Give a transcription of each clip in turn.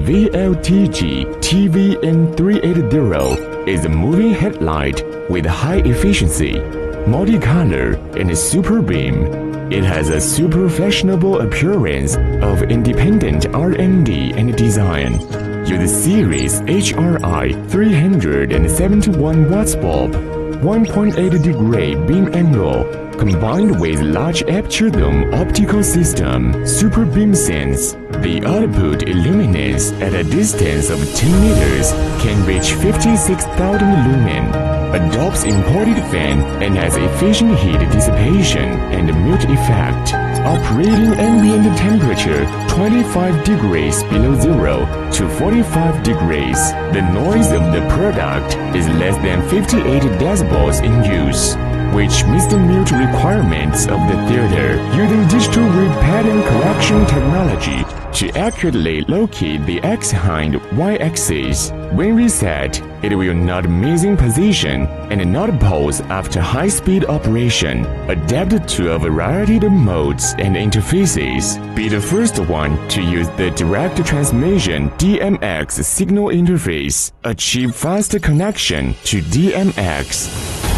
VLTG Beam380 is a moving headlight with high efficiency, multicolor, and super beam. It has a super fashionable appearance of independent R&D and design. Use SIRIUSHRI 371 watts bulb, 1.8-degree beam angle, combined with large aperture dome optical system, super beam sense. The output illuminance at a distance of 10 meters can reach 56,000 lumen, adopts imported fan and has efficient heat dissipation and mute effect. Operating ambient temperature 25 degrees below zero to 45 degrees. The noise of the product is less than 58 decibels in use, which meets the mute requirements of the theater using digital read pattern correction technology to accurately locate the X and Y axis. When reset, it will not miss in position and not pause after high-speed operation. Adapted to a variety of modes and interfaces. Be the first one to use the direct transmission DMX signal interface. Achieve faster connection to DMX.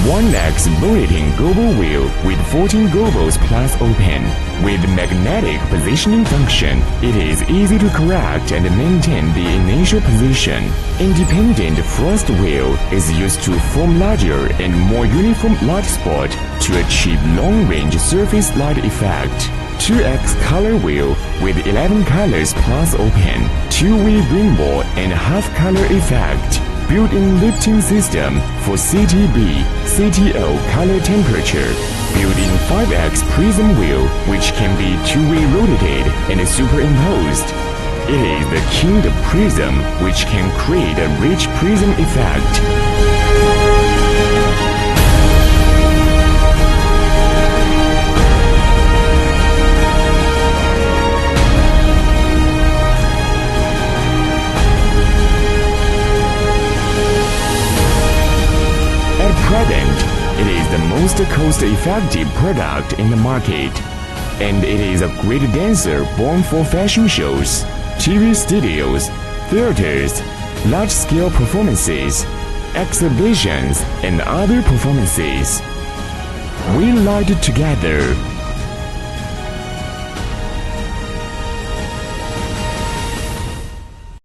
1X rotating global wheel with 14 globals plus open. With magnetic positioning function, it is easy to correct and maintain the initial position. Independent thrust wheel is used to form larger and more uniform light spot to achieve long-range surface light effect. 2X color wheel with 11 colors plus open, 2-way rainbow and half-color effect. Built-in lifting system for CTB, CTO color temperature. Built-in 5X prism wheel, which can be two-way rotated and superimposed. It is the king of prism, which can create a rich prism effect. At present, it is the most cost-effective product in the market, and it is a great dancer born for fashion shows, TV studios, theaters, large-scale performances, exhibitions, and other performances. We light together.